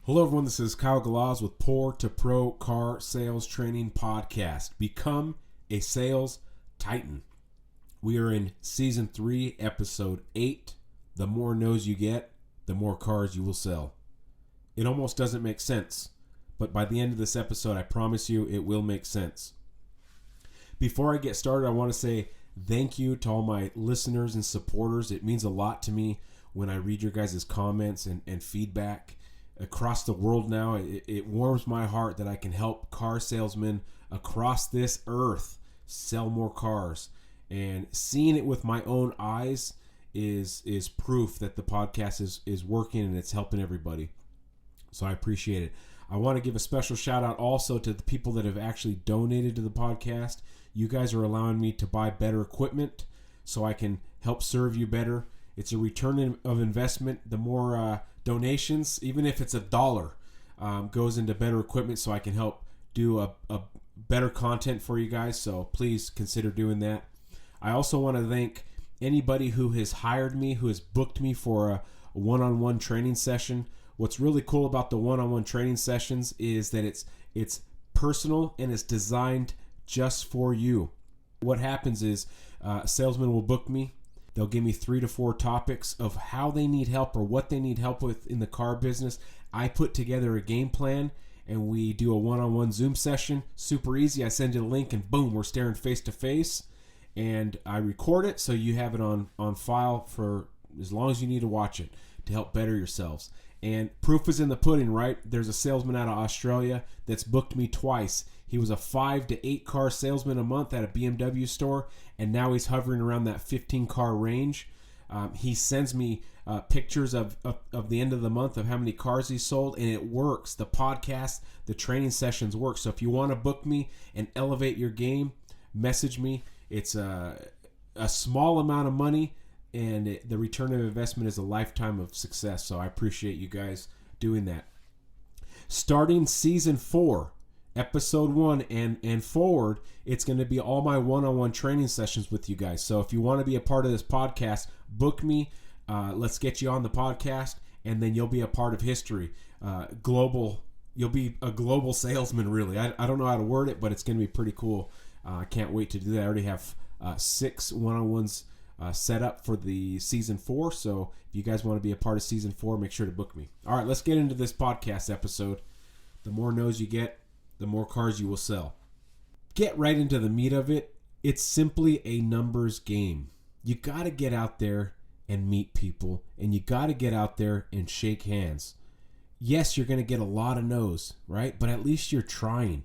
Hello everyone, this is Kyle Galaz with Poor2Pro Car Sales Training Podcast. Become a sales titan. We are in Season 3, Episode 8. The more no's you get, the more cars you will sell. It almost doesn't make sense, but by the end of this episode, I promise you it will make sense. Before I get started, I want to say thank you to all my listeners and supporters. It means a lot to me when I read your guys' comments and feedback. Across the world now, it warms my heart that I can help car salesmen across this earth sell more cars. And seeing it with my own eyes is proof that the podcast is working and it's helping everybody. So I appreciate it. I want to give a special shout out also to the people that have actually donated to the podcast. You guys are allowing me to buy better equipment so I can help serve you better. It's a return of investment. The more donations, even if it's $1, goes into better equipment so I can help do a better content for you guys. So please consider doing that. I also want to thank anybody who has hired me, who has booked me for a one-on-one training session. What's really cool about the one-on-one training sessions is that it's personal and it's designed just for you. What happens is a salesman will book me. They'll give me 3 to 4 topics of how they need help or what they need help with in the car business. I put together a game plan and we do a one-on-one Zoom session. Super easy. I send you the link and boom, we're staring face to face. And I record it so you have it on file for as long as you need to watch it to help better yourselves. And proof is in the pudding, right? There's a salesman out of Australia that's booked me twice. He was a 5 to 8 car salesman a month at a BMW store, and now he's hovering around that 15 car range. He sends me pictures of the end of the month of how many cars he sold, and it works. The podcast, the training sessions work. So if you want to book me and elevate your game, message me. It's a small amount of money, and the return of investment is a lifetime of success. So I appreciate you guys doing that. Starting Season 4, Episode 1 and forward, it's going to be all my one-on-one training sessions with you guys. So if you want to be a part of this podcast, book me. Let's get you on the podcast, and then you'll be a part of history. You'll be a global salesman, really. I don't know how to word it, but it's going to be pretty cool. I can't wait to do that. I already have 6 one-on-ones set up for the Season 4. So if you guys want to be a part of Season 4, make sure to book me. All right, let's get into this podcast episode. The more no's you get, the more cars you will sell. Get right into the meat of it. It's simply a numbers game. You got to get out there and meet people, and you got to get out there and shake hands. Yes, you're going to get a lot of no's, right? But at least you're trying.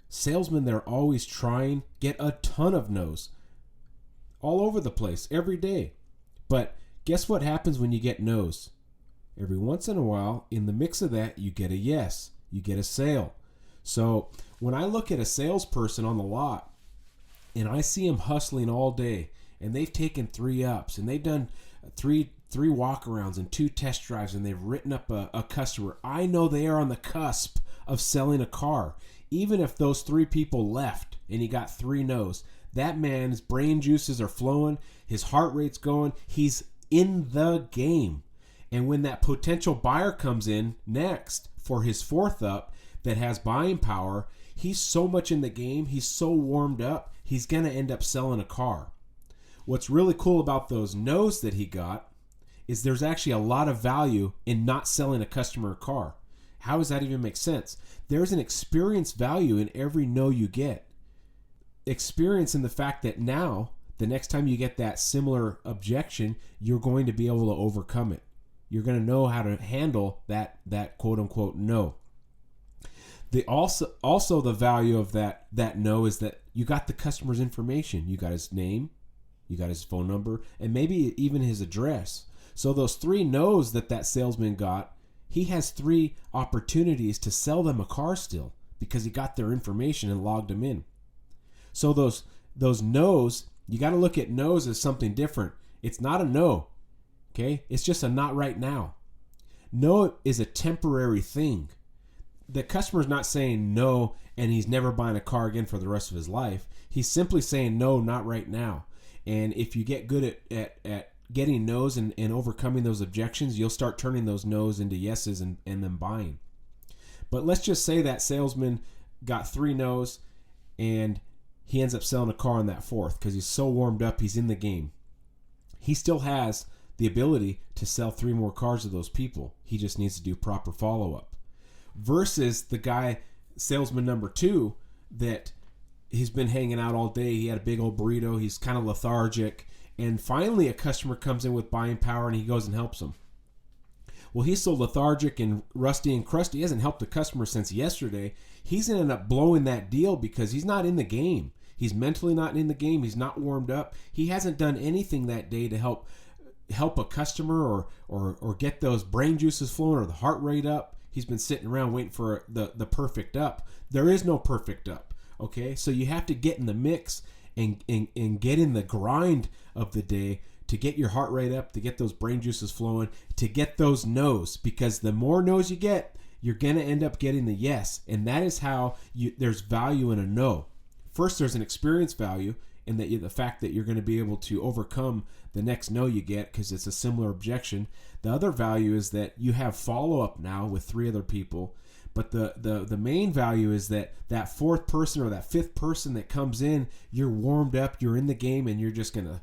Salesmen, they're always trying, get a ton of no's. All over the place, every day. But guess what happens when you get no's? Every once in a while, in the mix of that, you get a yes. You get a sale. So when I look at a salesperson on the lot and I see them hustling all day and they've taken 3 ups and they've done three walk-arounds and 2 test drives and they've written up a customer, I know they are on the cusp of selling a car. Even if those 3 people left and he got 3 no's, that man's brain juices are flowing, his heart rate's going, he's in the game. And when that potential buyer comes in next for his 4th up, that has buying power, he's so much in the game, he's so warmed up, he's going to end up selling a car. What's really cool about those no's that he got is there's actually a lot of value in not selling a customer a car. How does that even make sense? There's an experience value in every no you get. Experience in the fact that now, the next time you get that similar objection, you're going to be able to overcome it. You're going to know how to handle that quote-unquote no. Also the value of that no is that you got the customer's information. You got his name, you got his phone number, and maybe even his address. So those 3 no's that salesman got, he has 3 opportunities to sell them a car still because he got their information and logged them in. So those no's, you got to look at no's as something different. It's not a no, okay? It's just a not right now. No is a temporary thing. The customer's not saying no and he's never buying a car again for the rest of his life. He's simply saying no, not right now. And if you get good at getting no's and overcoming those objections, you'll start turning those no's into yeses and then buying. But let's just say that salesman got 3 no's and he ends up selling a car on that 4th because he's so warmed up, he's in the game. He still has the ability to sell 3 more cars to those people. He just needs to do proper follow-up. Versus the guy, salesman number 2, that he's been hanging out all day. He had a big old burrito. He's kind of lethargic. And finally a customer comes in with buying power and he goes and helps him. Well, he's so lethargic and rusty and crusty. He hasn't helped the customer since yesterday. He's going to end up blowing that deal because he's not in the game. He's mentally not in the game. He's not warmed up. He hasn't done anything that day to help a customer or get those brain juices flowing or the heart rate up. He's been sitting around waiting for the perfect up. There is no perfect up. Okay, so you have to get in the mix and get in the grind of the day to get your heart rate up, to get those brain juices flowing, to get those no's, because the more no's you get, you're going to end up getting the yes. And that is how there's value in a no. First, there's an experience value in that the fact that you're going to be able to overcome the next no you get because it's a similar objection. The other value is that you have follow-up now with 3 other people. But the main value is that 4th person or that 5th person that comes in, you're warmed up, you're in the game, and you're just going to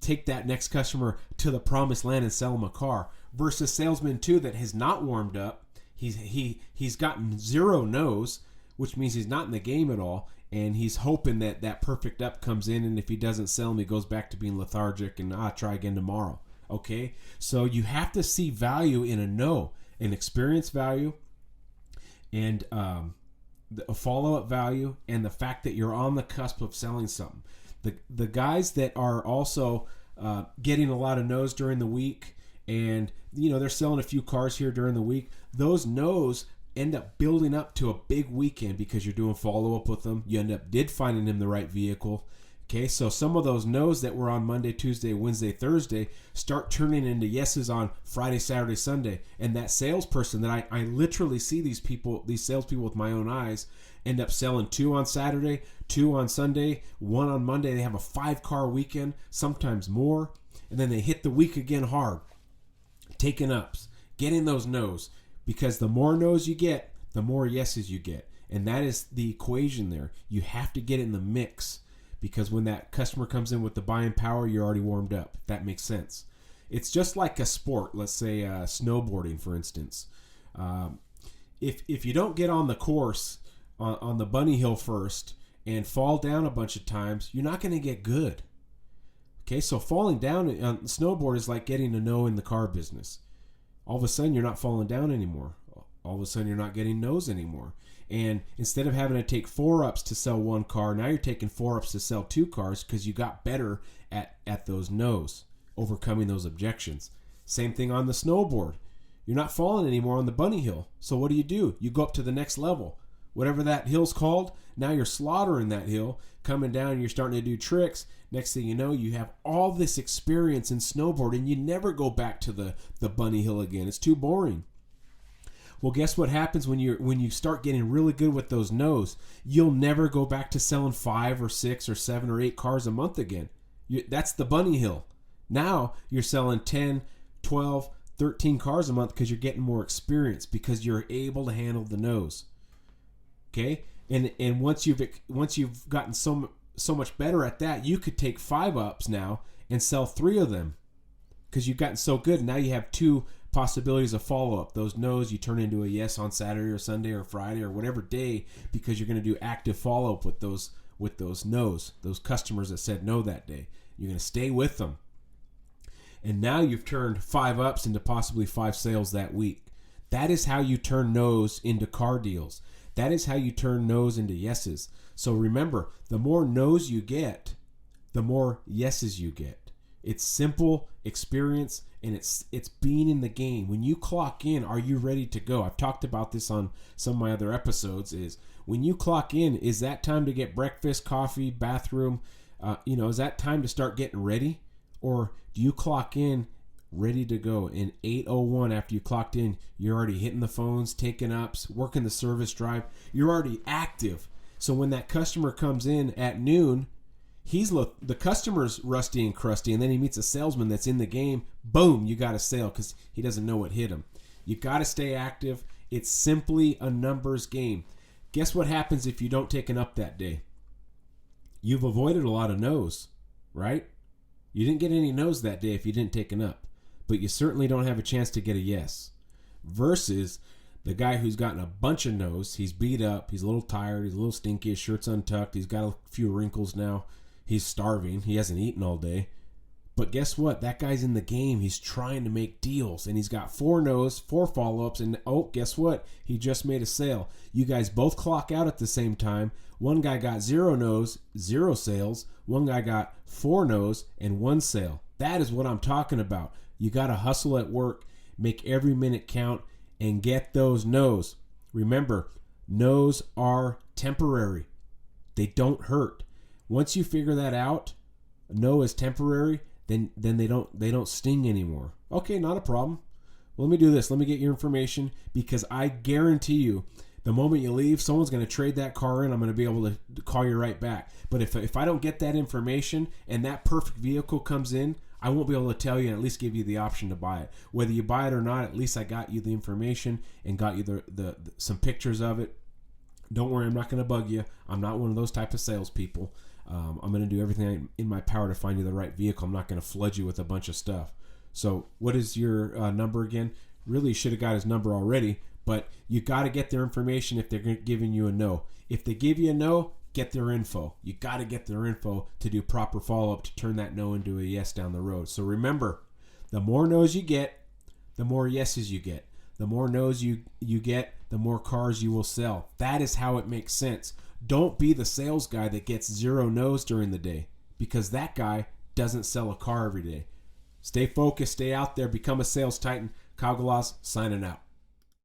take that next customer to the promised land and sell them a car. Versus salesman 2 that has not warmed up. He's gotten 0 no's, which means he's not in the game at all, and he's hoping that perfect up comes in, and if he doesn't sell him, he goes back to being lethargic and try again tomorrow. Okay? So you have to see value in a no, an experience value, and a follow-up value, and the fact that you're on the cusp of selling something. The guys that are also getting a lot of no's during the week, and they're selling a few cars here during the week, those no's end up building up to a big weekend because you're doing follow-up with them. You end up finding them the right vehicle. Okay, so some of those no's that were on Monday, Tuesday, Wednesday, Thursday start turning into yeses on Friday, Saturday, Sunday. And that salesperson that I literally see these salespeople with my own eyes end up selling 2 on Saturday, 2 on Sunday, 1 on Monday. They have a 5-car weekend, sometimes more. And then they hit the week again hard, taking ups, getting those no's. Because the more no's you get, the more yeses you get. And that is the equation there. You have to get in the mix. Because when that customer comes in with the buying power, you're already warmed up, if that makes sense. It's just like a sport, let's say snowboarding, for instance. If you don't get on the course on the bunny hill first and fall down a bunch of times, you're not going to get good. Okay, so falling down on snowboard is like getting a no in the car business. All of a sudden, you're not falling down anymore. All of a sudden, you're not getting no's anymore. And instead of having to take 4 ups to sell 1 car, now you're taking 4 ups to sell 2 cars because you got better at those no's, overcoming those objections. Same thing on the snowboard. You're not falling anymore on the bunny hill. So what do? You go up to the next level. Whatever that hill's called, now you're slaughtering that hill, coming down, and you're starting to do tricks. Next thing you know, you have all this experience in snowboarding. You never go back to the bunny hill again. It's too boring. Well, guess what happens when you start getting really good with those no's? You'll never go back to selling 5 or 6 or 7 or 8 cars a month again. That's the bunny hill. Now you're selling 10, 12, 13 cars a month because you're getting more experience, because you're able to handle the no's. Okay? And once you've gotten so much better at that, you could take 5 ups now and sell 3 of them because you've gotten so good. Now you have 2 possibilities of follow-up. Those no's you turn into a yes on Saturday or Sunday or Friday or whatever day, because you're going to do active follow-up with those no's, those customers that said no that day. You're going to stay with them. And now you've turned 5 ups into possibly 5 sales that week. That is how you turn no's into car deals. That is how you turn no's into yeses. So remember, the more no's you get, the more yeses you get. It's simple experience, and it's being in the game. When you clock in, are you ready to go? I've talked about this on some of my other episodes. Is when you clock in, is that time to get breakfast, coffee, bathroom? Is that time to start getting ready? Or do you clock in ready to go? In 8:01 after you clocked in, you're already hitting the phones, taking ups, working the service drive. You're already active. So when that customer comes in at noon, the customer's rusty and crusty, and then he meets a salesman that's in the game. Boom, you got a sale because he doesn't know what hit him. You got to stay active, It's simply a numbers game. Guess what happens if you don't take an up that day? You've avoided a lot of no's, right? You didn't get any no's that day if you didn't take an up, but you certainly don't have a chance to get a yes. Versus the guy who's gotten a bunch of no's, he's beat up, he's a little tired, he's a little stinky, his shirt's untucked, he's got a few wrinkles now, he's starving, he hasn't eaten all day. But guess what? That guy's in the game. He's trying to make deals, and he's got 4 no's, 4 follow-ups, and guess what? He just made a sale. You guys both clock out at the same time. One guy got 0 no's, 0 sales. One guy got 4 no's and 1 sale. That is what I'm talking about. You got to hustle at work, make every minute count, and get those no's. Remember, no's are temporary. They don't hurt. Once you figure that out, no is temporary, then they don't sting anymore. Okay, not a problem. Well, let me do this. Let me get your information, because I guarantee you, the moment you leave, someone's going to trade that car in. I'm going to be able to call you right back. But if I don't get that information and that perfect vehicle comes in, I won't be able to tell you and at least give you the option to buy it. Whether you buy it or not, at least I got you the information and got you the some pictures of it. Don't worry, I'm not going to bug you. I'm not one of those type of salespeople. I'm going to do everything in my power to find you the right vehicle. I'm not going to flood you with a bunch of stuff. So what is your number again? Really should have got his number already, but you got to get their information if they're giving you a no. If they give you a no, get their info. You got to get their info to do proper follow-up to turn that no into a yes down the road. So remember, the more no's you get, the more yeses you get. The more no's you get, the more cars you will sell. That is how it makes sense. Don't be the sales guy that gets 0 no's during the day, because that guy doesn't sell a car every day. Stay focused, stay out there, become a sales titan. Kyle Galas signing out.